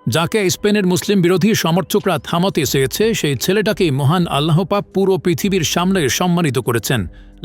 যাকে স্পেনের মুসলিম বিরোধী সমর্থকরা থামাতে চেয়েছে সেই ছেলেটাকেই মহান আল্লাহ পাক পুরো পৃথিবীর সামনে সম্মানিত করেছেন।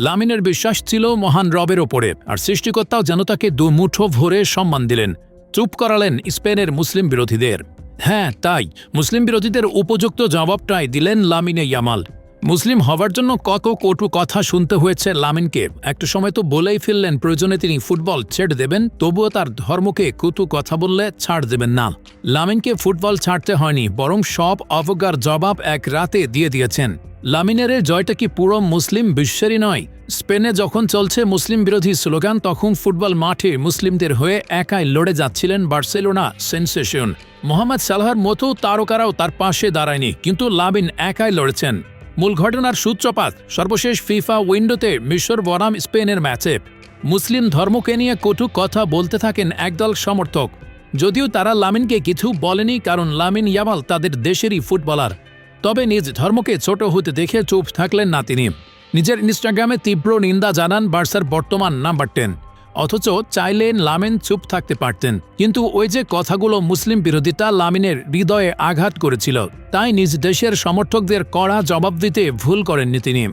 লামিনের বিশ্বাস ছিল মহান রবের ওপরে, আর সৃষ্টিকর্তাও যেন তাকে দুমুঠো ভরে সম্মান দিলেন। চুপ করালেন স্পেনের মুসলিম বিরোধীদের। হ্যাঁ, তাই মুসলিম বিরোধীদের উপযুক্ত জবাবটাই দিলেন লামিনে ইয়ামাল। মুসলিম হওয়ার জন্য কত কটু কথা শুনতে হয়েছে লামিনকে। একটা সময় তো বলেই ফেললেন প্রয়োজনে তিনি ফুটবল ছেড়ে দেবেন, তবুও তার ধর্মকে কটু কথা বললে ছাড় দেবেন না। লামিনকে ফুটবল ছাড়তে হয়নি, বরং সব অবজ্ঞার জবাব এক রাতে দিয়ে দিয়েছেন। লামিনের জয়টা কি পুরো মুসলিম বিশ্বেরই নয়? স্পেনে যখন চলছে মুসলিম বিরোধী স্লোগান, তখন ফুটবল মাঠে মুসলিমদের হয়ে একাই লড়ে যাচ্ছিলেন বার্সেলোনা সেন্সেশন। মোহাম্মদ সালাহর মতো তারকারাও তার পাশে দাঁড়ায়নি, কিন্তু লামিন একাই লড়েছেন। মূল ঘটনার সূত্রপাত সর্বশেষ ফিফা উইন্ডোতে মিশর বনাম স্পেনের ম্যাচে। মুসলিম ধর্মকে নিয়ে কটু কথা বলতে থাকেন একদল সমর্থক। যদিও তারা লামিনকে কিছু বলেনি, কারণ লামিন ইয়ামাল তাদের দেশেরই ফুটবলার। তবে নিজ ধর্মকে ছোট হতে দেখে চুপ থাকলেন না তিনি। নিজের ইনস্টাগ্রামে তীব্র নিন্দা জানান বার্সার বর্তমান নাম্বার 10। অথচ চাইলেন লামিন চুপ থাকতে পারতেন, কিন্তু ওই যে কথাগুলো মুসলিম বিরোধিতা লামিনের হৃদয়ে আঘাত করেছিল, তাই নিজ দেশের সমর্থকদের কড়া জবাব দিতে ভুল করেননি তিনি।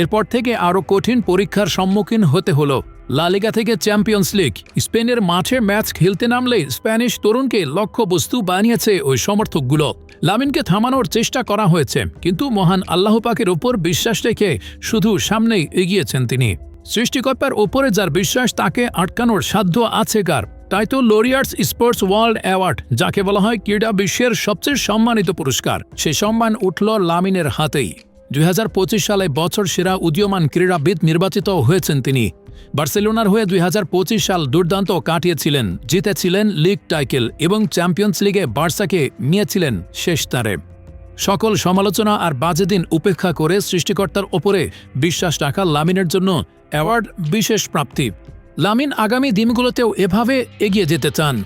এরপর থেকে আরও কঠিন পরীক্ষার সম্মুখীন হতে হলো। লা লিগা থেকে চ্যাম্পিয়ন্স লিগ, স্পেনের মাঠে ম্যাচ খেলতে নামলে স্প্যানিশ তরুণকে লক্ষ্যবস্তু বানিয়েছে ওই সমর্থকগুলো। লামিনকে থামানোর চেষ্টা করা হয়েছে, কিন্তু মহান আল্লাহ পাকের ওপর বিশ্বাস রেখে শুধু সামনেই এগিয়েছেন তিনি। সৃষ্টিকর্তার ওপরে যার বিশ্বাস, তাকে আটকানোর সাধ্য আছে কার? তাই তো লরিয়ার্স স্পোর্টস ওয়ার্ল্ড অ্যাওয়ার্ড, যাকে বলা হয় ক্রীড়া বিশ্বের সবচেয়ে সম্মানিত পুরস্কার, সে সম্মান উঠল লামিনের হাতেই। 2025 সালে বছর সেরা উদীয়মান ক্রীড়াবিদ নির্বাচিত হয়েছেন তিনি। বার্সেলোনার হয়ে 2025 সাল দুর্দান্ত কাটিয়েছিলেন, জিতেছিলেন লিগ টাইটেল এবং চ্যাম্পিয়ন্স লিগে বার্সাকে নিয়েছিলেন শেষ তারে। সকল সমালোচনা আর বাজে দিন উপেক্ষা করে সৃষ্টিকর্তার ওপরে বিশ্বাস রাখা লামিনের জন্য অ্যাওয়ার্ড বিশেষ প্রাপ্তি। লামিন আগামী দিনগুলোতেও এভাবে এগিয়ে যেতে চান।